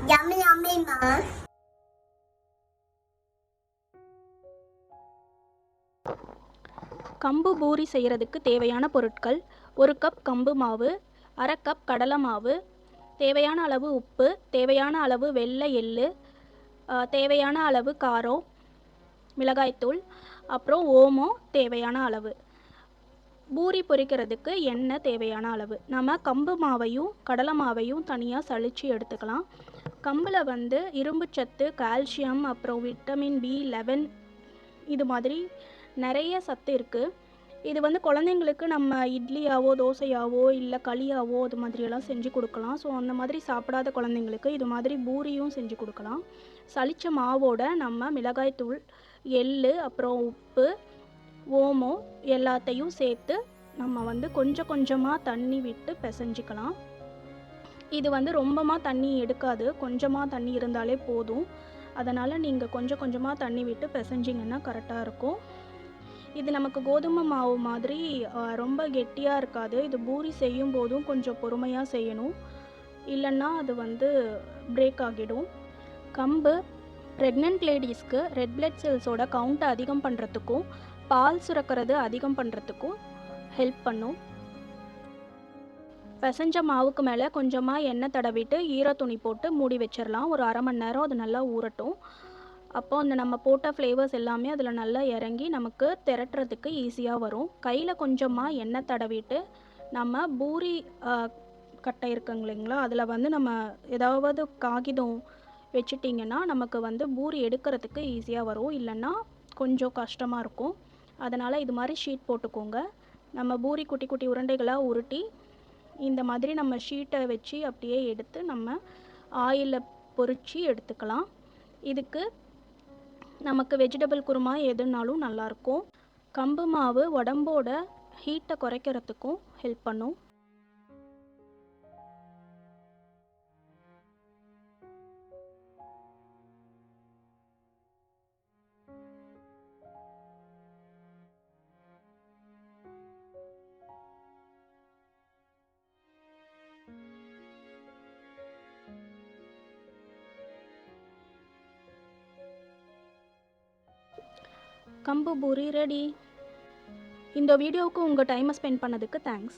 Yummy, yummy, ma. கம்பு பூரி செய்கிறதுக்கு தேவையான பொருட்கள்: 1 கப் கம்பு மாவு, அரை கப் கடலை மாவு, தேவையான அளவு உப்பு, தேவையான அளவு வெள்ளை எள்ளு, தேவையான அளவு காரம், மிளகாய்த்தூள், அப்புறம் ஓமம் தேவையான அளவு. பூரி பொரிக்கிறதுக்கு எண்ணெய் தேவையான அளவு. நம்ம கம்பு மாவையும் கடலை மாவையும் தனியாக சலிச்சு எடுத்துக்கலாம். கம்பில் வந்து இரும்புச்சத்து, கால்சியம், அப்புறம் விட்டமின் B11 இது மாதிரி நிறைய சத்து இருக்குது. இது வந்து குழந்தைங்களுக்கு நம்ம இட்லியாவோ தோசையாவோ இல்லை களியாவோ அது மாதிரியெல்லாம் செஞ்சு கொடுக்கலாம். ஸோ அந்த மாதிரி சாப்பிடாத குழந்தைங்களுக்கு இது மாதிரி பூரியும் செஞ்சு கொடுக்கலாம். சலிச்ச மாவோட நம்ம மிளகாய்த்தூள், எள்ளு, அப்புறம் உப்பு, ஓமம் எல்லாத்தையும் சேர்த்து நம்ம வந்து கொஞ்சம் கொஞ்சமாக தண்ணி விட்டு பிசைஞ்சிக்கலாம். இது வந்து ரொம்பமாக தண்ணி எடுக்காது, கொஞ்சமாக தண்ணி இருந்தாலே போதும். அதனால் நீங்கள் கொஞ்சம் கொஞ்சமாக தண்ணி விட்டு பிசைஞ்சிங்கன்னா கரெக்டாக இருக்கும். இது நமக்கு கோதுமை மாவு மாதிரி ரொம்ப கெட்டியாக இருக்காது. இது பூரி செய்யும் போதும் கொஞ்சம் பொறுமையாக செய்யணும், இல்லைன்னா அது வந்து பிரேக் ஆகிடும். கம்பு ப்ரெக்னென்ட் லேடிஸ்க்கு ரெட் பிளட் செல்ஸோட கவுண்ட்டை அதிகம் பண்ணுறதுக்கும் பால் சுரக்கிறது அதிகம் பண்ணுறதுக்கும் ஹெல்ப் பண்ணும். பிசைஞ்ச மாவுக்கு மேலே கொஞ்சமாக எண்ணெய் தடவிட்டு ஈரத்துணி போட்டு மூடி வச்சிடலாம். ஒரு அரை மணி நேரம் அது நல்லா ஊறட்டும். அப்போ அந்த நம்ம போட்ட ஃப்ளேவர்ஸ் எல்லாமே அதில் நல்லா இறங்கி நமக்கு திரட்டுறதுக்கு ஈஸியாக வரும். கையில் கொஞ்சமாக எண்ணெய் தடவிட்டு நம்ம பூரி கட்டை இருக்குங்க இல்லைங்களா, அதில் வந்து நம்ம ஏதாவது காகிதம் வச்சுட்டிங்கன்னா நமக்கு வந்து பூரி எடுக்கிறதுக்கு ஈஸியாக வரும், இல்லைன்னா கொஞ்சம் கஷ்டமாக இருக்கும். அதனால் இது மாதிரி ஷீட் போட்டுக்கோங்க. நம்ம பூரி குட்டி குட்டி உருண்டைகளாக உருட்டி இந்த மாதிரி நம்ம ஷீட்டை வச்சு அப்படியே எடுத்து நம்ம ஆயிலில் பொரித்து எடுத்துக்கலாம். இதுக்கு நமக்கு வெஜிடபிள் குருமா எதுனாலும் நல்லாயிருக்கும். கம்பு மாவு உடம்போட ஹீட்டை குறைக்கிறதுக்கும் ஹெல்ப் பண்ணும். கம்பு பூரி ரெடி. இந்த வீடியோவுக்கு உங்கள் டைமை ஸ்பெண்ட் பண்ணதுக்கு தேங்க்ஸ்.